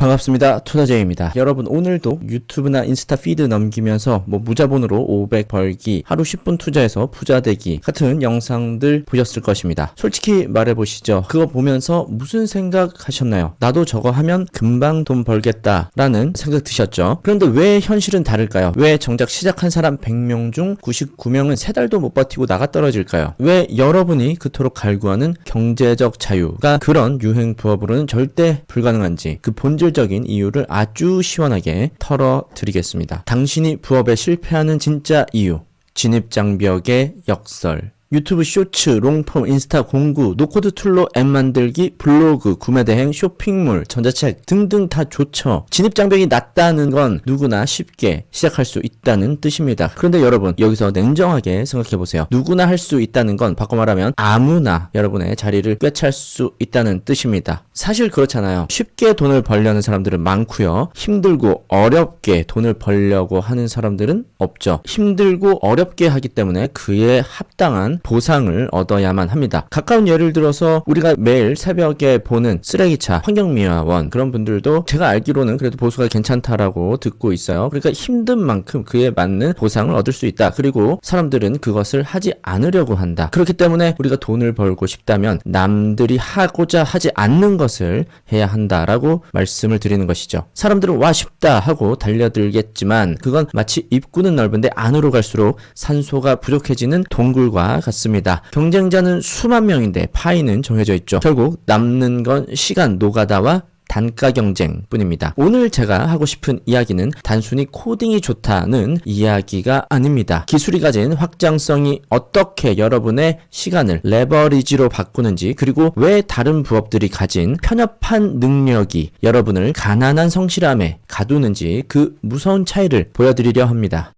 반갑습니다. 투자제이입니다. 여러분 오늘도 유튜브나 인스타 피드 넘기면서 무자본으로 500 벌기, 하루 10분 투자해서 부자 되기 같은 영상들 보셨을 것입니다. 솔직히 말해보시죠. 그거 보면서 무슨 생각 하셨나요? 나도 저거 하면 금방 돈 벌겠다 라는 생각 드셨죠? 그런데 왜 현실은 다를까요? 왜 정작 시작한 사람 100명 중 99명은 3달도 못 버티고 나가 떨어질까요? 왜 여러분이 그토록 갈구하는 경제적 자유가 그런 유행 부업으로는 절대 불가능한지 그 본질적인 이유를 아주 시원하게 털어드리겠습니다. 당신이 부업에 실패하는 진짜 이유, 진입장벽의 역설, 유튜브 쇼츠, 롱폼, 인스타 공구, 노코드 툴로 앱 만들기, 블로그, 구매대행, 쇼핑몰, 전자책 등등 다 좋죠. 진입장벽이 낮다는 건 누구나 쉽게 시작할 수 있다는 뜻입니다. 그런데 여러분 여기서 냉정하게 생각해보세요. 누구나 할 수 있다는 건 바꿔 말하면 아무나 여러분의 자리를 꿰찰 수 있다는 뜻입니다. 사실 그렇잖아요. 쉽게 돈을 벌려는 사람들은 많고요. 힘들고 어렵게 돈을 벌려고 하는 사람들은 없죠. 힘들고 어렵게 하기 때문에 그에 합당한 보상을 얻어야만 합니다. 가까운 예를 들어서 우리가 매일 새벽에 보는 쓰레기차, 환경미화원 그런 분들도 제가 알기로는 그래도 보수가 괜찮다라고 듣고 있어요. 그러니까 힘든 만큼 그에 맞는 보상을 얻을 수 있다. 그리고 사람들은 그것을 하지 않으려고 한다. 그렇기 때문에 우리가 돈을 벌고 싶다면 남들이 하고자 하지 않는 것을 해야 한다라고 말씀을 드리는 것이죠. 사람들은 와 쉽다 하고 달려들겠지만 그건 마치 입구는 넓은데 안으로 갈수록 산소가 부족해지는 동굴과 같습니다. 경쟁자는 수만 명인데 파이는 정해져 있죠. 결국 남는 건 시간 노가다와 단가 경쟁 뿐입니다. 오늘 제가 하고 싶은 이야기는 단순히 코딩이 좋다는 이야기가 아닙니다. 기술이 가진 확장성이 어떻게 여러분의 시간을 레버리지로 바꾸는지, 그리고 왜 다른 부업들이 가진 편협한 능력이 여러분을 가난한 성실함에 가두는지 그 무서운 차이를 보여드리려 합니다.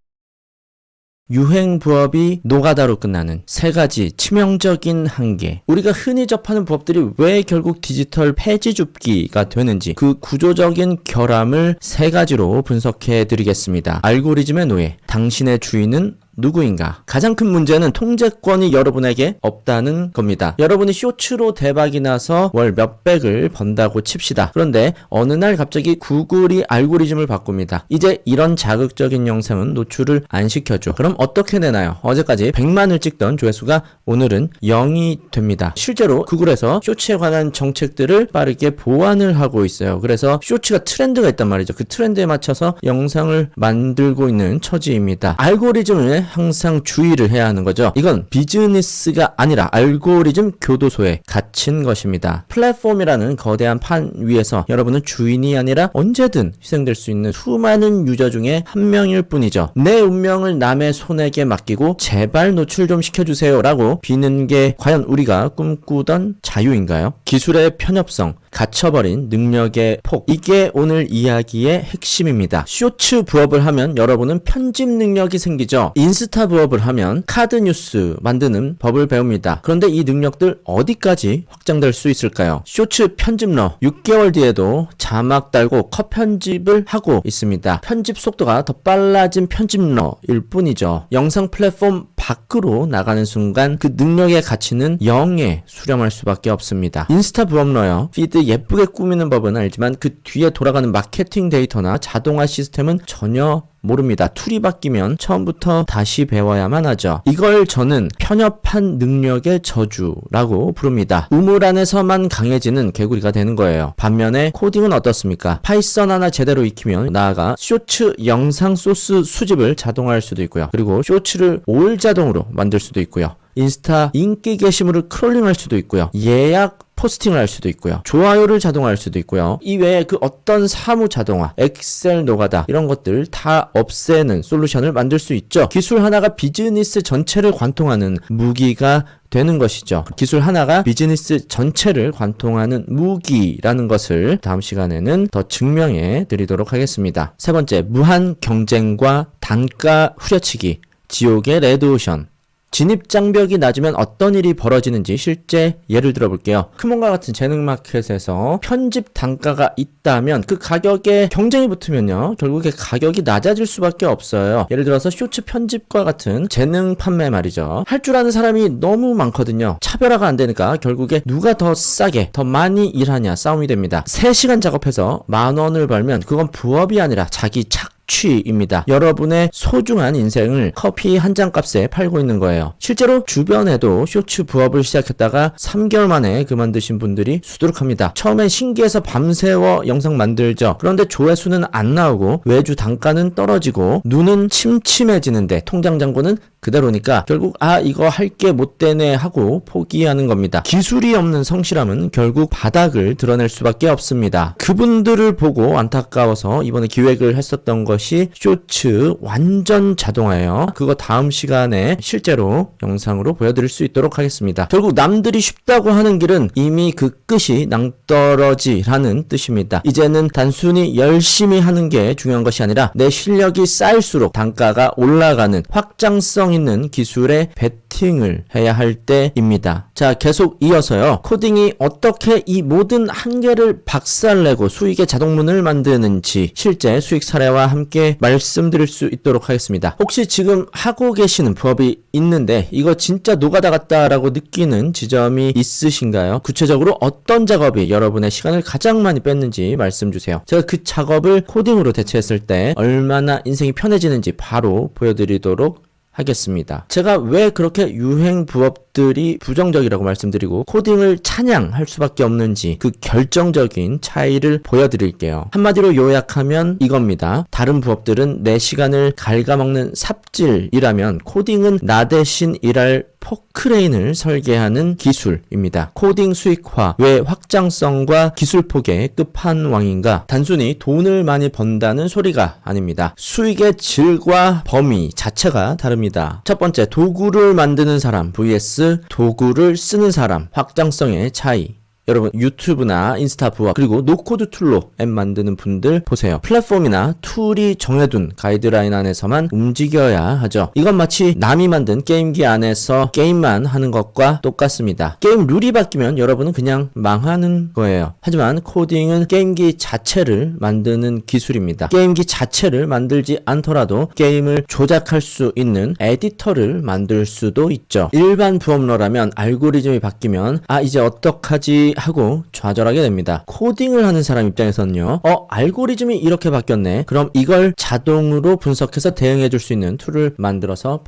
유행 부업이 노가다로 끝나는 3가지 치명적인 한계. 우리가 흔히 접하는 부업들이 왜 결국 디지털 폐지 줍기가 되는지 그 구조적인 결함을 3가지로 분석해 드리겠습니다. 알고리즘의 노예, 당신의 주인은 누구인가? 가장 큰 문제는 통제권이 여러분에게 없다는 겁니다. 여러분이 쇼츠로 대박이 나서 월 몇백을 번다고 칩시다. 그런데 어느 날 갑자기 구글이 알고리즘을 바꿉니다. 이제 이런 자극적인 영상은 노출을 안 시켜줘. 그럼 어떻게 되나요? 어제까지 100만을 찍던 조회수가 오늘은 0이 됩니다. 실제로 구글에서 쇼츠에 관한 정책들을 빠르게 보완을 하고 있어요. 그래서 쇼츠가 트렌드가 있단 말이죠. 그 트렌드에 맞춰서 영상을 만들고 있는 처지입니다. 알고리즘을 항상 주의를 해야 하는 거죠. 이건 비즈니스가 아니라 알고리즘 교도소에 갇힌 것입니다. 플랫폼이라는 거대한 판 위에서 여러분은 주인이 아니라 언제든 희생될 수 있는 수많은 유저 중에 한 명일 뿐이죠. 내 운명을 남의 손에게 맡기고 제발 노출 좀 시켜주세요 라고 비는 게 과연 우리가 꿈꾸던 자유인가요? 기술의 편협성, 갇혀버린 능력의 폭, 이게 오늘 이야기의 핵심입니다. 쇼츠 부업을 하면 여러분은 편집 능력이 생기죠. 인스타 부업을 하면 카드 뉴스 만드는 법을 배웁니다. 그런데 이 능력들 어디까지 확장될 수 있을까요? 쇼츠 편집러 6개월 뒤에도 자막 달고 컷 편집을 하고 있습니다. 편집 속도가 더 빨라진 편집러일 뿐이죠. 영상 플랫폼 밖으로 나가는 순간 그 능력의 가치는 0에 수렴할 수밖에 없습니다. 인스타 부업러요. 피드 예쁘게 꾸미는 법은 알지만 그 뒤에 돌아가는 마케팅 데이터나 자동화 시스템은 전혀 모릅니다. 툴이 바뀌면 처음부터 다시 배워야만 하죠. 이걸 저는 편협한 능력의 저주라고 부릅니다. 우물 안에서만 강해지는 개구리가 되는 거예요. 반면에 코딩은 어떻습니까? 파이썬 하나 제대로 익히면 나아가 쇼츠 영상 소스 수집을 자동화할 수도 있고요. 그리고 쇼츠를 올 자동으로 만들 수도 있고요. 인스타 인기 게시물을 크롤링할 수도 있고요. 예약 포스팅을 할 수도 있고요. 좋아요를 자동화할 수도 있고요. 이외에 그 어떤 사무 자동화, 엑셀 노가다 이런 것들 다 없애는 솔루션을 만들 수 있죠. 기술 하나가 비즈니스 전체를 관통하는 무기가 되는 것이죠. 기술 하나가 비즈니스 전체를 관통하는 무기라는 것을 다음 시간에는 더 증명해 드리도록 하겠습니다. 3번째, 무한 경쟁과 단가 후려치기, 지옥의 레드오션. 진입장벽이 낮으면 어떤 일이 벌어지는지 실제 예를 들어볼게요. 크몬과 같은 재능마켓에서 편집 단가가 있다면 그 가격에 경쟁이 붙으면요, 결국에 가격이 낮아질 수밖에 없어요. 예를 들어서 쇼츠 편집과 같은 재능 판매 말이죠. 할 줄 아는 사람이 너무 많거든요. 차별화가 안 되니까 결국에 누가 더 싸게 더 많이 일하냐 싸움이 됩니다. 3시간 작업해서 10,000원을 벌면 그건 부업이 아니라 자기 착취입니다. 여러분의 소중한 인생을 커피 한 잔 값에 팔고 있는 거예요. 실제로 주변에도 쇼츠 부업을 시작했다가 3개월 만에 그만두신 분들이 수두룩합니다. 처음엔 신기해서 밤새워 영상 만들죠. 그런데 조회수는 안 나오고 외주 단가는 떨어지고 눈은 침침해지는데 통장 잔고는 그대로니까 결국 이거 할 게 못 되네 하고 포기하는 겁니다. 기술이 없는 성실함은 결국 바닥을 드러낼 수밖에 없습니다. 그분들을 보고 안타까워서 이번에 기획을 했었던 것이 쇼츠 완전 자동화예요. 그거 다음 시간에 실제로 영상으로 보여드릴 수 있도록 하겠습니다. 결국 남들이 쉽다고 하는 길은 이미 그 끝이 낭떠러지라는 뜻입니다. 이제는 단순히 열심히 하는 게 중요한 것이 아니라 내 실력이 쌓일수록 단가가 올라가는 확장성 있는 기술에 베팅을 해야 할 때입니다. 자, 계속 이어서요. 코딩이 어떻게 이 모든 한계를 박살내고 수익의 자동문을 만드는지 실제 수익 사례와 함께 말씀드릴 수 있도록 하겠습니다. 혹시 지금 하고 계시는 부업이 있는데 이거 진짜 노가다 같다라고 느끼는 지점이 있으신가요? 구체적으로 어떤 작업이 여러분의 시간을 가장 많이 뺐는지 말씀 주세요. 제가 그 작업을 코딩으로 대체했을 때 얼마나 인생이 편해지는지 바로 보여드리도록 하겠습니다. 제가 왜 그렇게 유행 부업들이 부정적이라고 말씀드리고 코딩을 찬양할 수밖에 없는지 그 결정적인 차이를 보여드릴게요. 한마디로 요약하면 이겁니다. 다른 부업들은 내 시간을 갉아먹는 삽질이라면 코딩은 나 대신 일할 포크레인을 설계하는 기술입니다. 코딩 수익화, 왜 확장성과 기술 폭의 끝판왕인가? 단순히 돈을 많이 번다는 소리가 아닙니다. 수익의 질과 범위 자체가 다릅니다. 첫 번째, 도구를 만드는 사람 vs 도구를 쓰는 사람, 확장성의 차이. 여러분 유튜브나 인스타 부업 그리고 노코드 툴로 앱 만드는 분들 보세요. 플랫폼이나 툴이 정해둔 가이드라인 안에서만 움직여야 하죠. 이건 마치 남이 만든 게임기 안에서 게임만 하는 것과 똑같습니다. 게임 룰이 바뀌면 여러분은 그냥 망하는 거예요. 하지만 코딩은 게임기 자체를 만드는 기술입니다. 게임기 자체를 만들지 않더라도 게임을 조작할 수 있는 에디터를 만들 수도 있죠. 일반 부업러라면 알고리즘이 바뀌면 이제 어떡하지 하고 좌절하게 됩니다. 코딩을 하는 사람 입장에서는요, 알고리즘이 이렇게 바뀌었네. 그럼 이걸 자동으로 분석해서 대응해 줄 수 있는 툴을 만들어서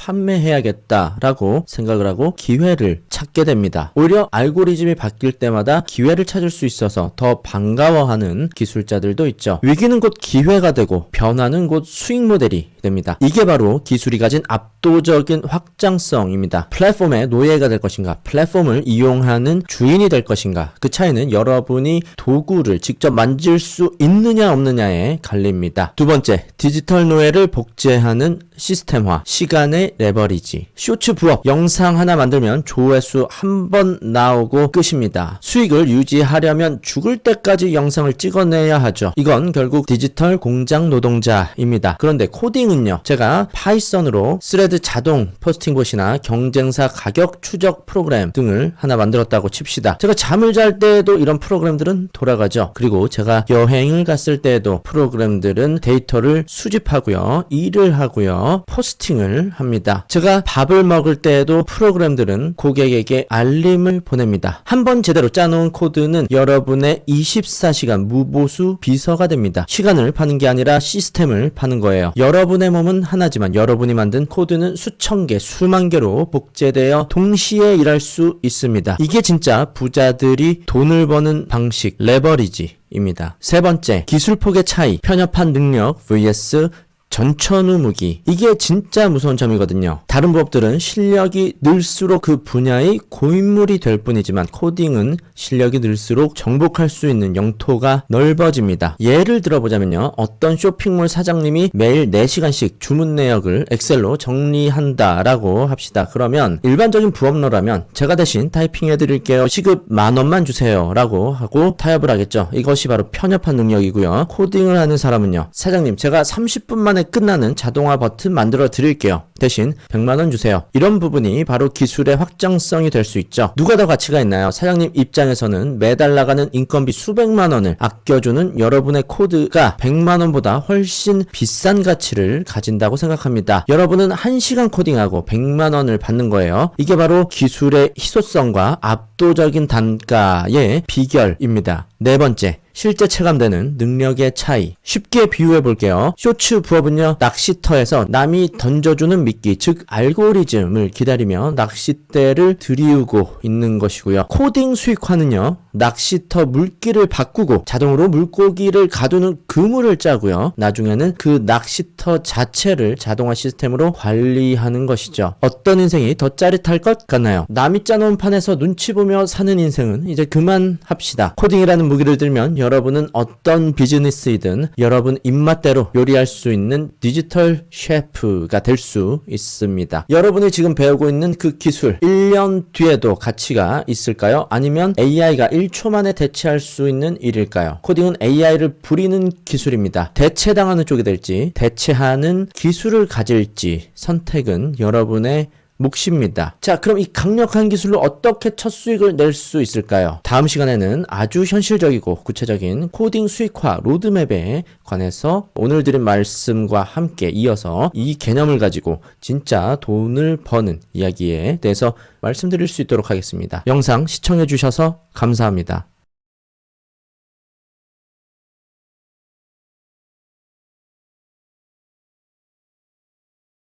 판매해야겠다라고 생각을 하고 기회를 찾게 됩니다. 오히려 알고리즘이 바뀔 때마다 기회를 찾을 수 있어서 더 반가워하는 기술자들도 있죠. 위기는 곧 기회가 되고 변화는 곧 수익 모델이 됩니다. 이게 바로 기술이 가진 압도적인 확장성입니다. 플랫폼의 노예가 될 것인가, 플랫폼을 이용하는 주인이 될 것인가, 그 차이는 여러분이 도구를 직접 만질 수 있느냐 없느냐에 갈립니다. 두 번째, 디지털 노예를 복제하는 시스템화, 시간의 레버리지. 쇼츠 부업, 영상 하나 만들면 조회수 한 번 나오고 끝입니다. 수익을 유지하려면 죽을 때까지 영상을 찍어내야 하죠. 이건 결국 디지털 공장 노동자입니다. 그런데 코딩은요, 제가 파이썬으로 스레드 자동 포스팅봇이나 경쟁사 가격 추적 프로그램 등을 하나 만들었다고 칩시다. 제가 잠을 잘 때에도 이런 프로그램들은 돌아가죠. 그리고 제가 여행을 갔을 때에도 프로그램들은 데이터를 수집하고요, 일을 하고요, 포스팅을 합니다. 제가 밥을 먹을 때에도 프로그램들은 고객에게 알림을 보냅니다. 한번 제대로 짜놓은 코드는 여러분의 24시간 무보수 비서가 됩니다. 시간을 파는 게 아니라 시스템을 파는 거예요. 여러분의 몸은 하나지만 여러분이 만든 코드는 수천 개, 수만 개로 복제되어 동시에 일할 수 있습니다. 이게 진짜 부자들이 돈을 버는 방식, 레버리지입니다. 세 번째, 기술폭의 차이, 편협한 능력 vs 전천후 무기. 이게 진짜 무서운 점이거든요. 다른 부업들은 실력이 늘수록 그 분야의 고인물이 될 뿐이지만 코딩은 실력이 늘수록 정복할 수 있는 영토가 넓어집니다. 예를 들어보자면요, 어떤 쇼핑몰 사장님이 매일 4시간씩 주문 내역을 엑셀로 정리한다라고 합시다. 그러면 일반적인 부업러라면 제가 대신 타이핑해 드릴게요, 시급 10,000원만 주세요 라고 하고 타협을 하겠죠. 이것이 바로 편협한 능력이고요. 코딩을 하는 사람은요, 사장님 제가 30분 만에 끝나는 자동화 버튼 만들어 드릴게요. 대신 100만원 주세요. 이런 부분이 바로 기술의 확장성이 될 수 있죠. 누가 더 가치가 있나요? 사장님 입장에서는 매달 나가는 인건비 수백만원을 아껴주는 여러분의 코드가 100만원보다 훨씬 비싼 가치를 가진다고 생각합니다. 여러분은 1시간 코딩하고 100만원을 받는 거예요. 이게 바로 기술의 희소성과 압도적인 단가의 비결입니다. 네 번째, 실제 체감되는 능력의 차이. 쉽게 비유해 볼게요. 쇼츠 부업은요, 낚시터에서 남이 던져주는 미끼, 즉 알고리즘을 기다리며 낚싯대를 들이우고 있는 것이고요. 코딩 수익화는요, 낚시터 물기를 바꾸고 자동으로 물고기를 가두는 그물을 짜고요. 나중에는 그 낚시터 자체를 자동화 시스템으로 관리하는 것이죠. 어떤 인생이 더 짜릿할 것 같나요? 남이 짜놓은 판에서 눈치 보며 사는 인생은 이제 그만합시다. 코딩이라는 무기를 들면 여러분은 어떤 비즈니스이든 여러분 입맛대로 요리할 수 있는 디지털 셰프가 될 수 있습니다. 여러분이 지금 배우고 있는 그 기술 1년 뒤에도 가치가 있을까요? 아니면 AI가 1초 만에 대체할 수 있는 일일까요? 코딩은 AI를 부리는 기술입니다. 대체당하는 쪽이 될지 대체하는 기술을 가질지 선택은 여러분의 몫입니다. 자, 그럼 이 강력한 기술로 어떻게 첫 수익을 낼 수 있을까요? 다음 시간에는 아주 현실적이고 구체적인 코딩 수익화 로드맵에 관해서 오늘 드린 말씀과 함께 이어서 이 개념을 가지고 진짜 돈을 버는 이야기에 대해서 말씀드릴 수 있도록 하겠습니다. 영상 시청해 주셔서 감사합니다.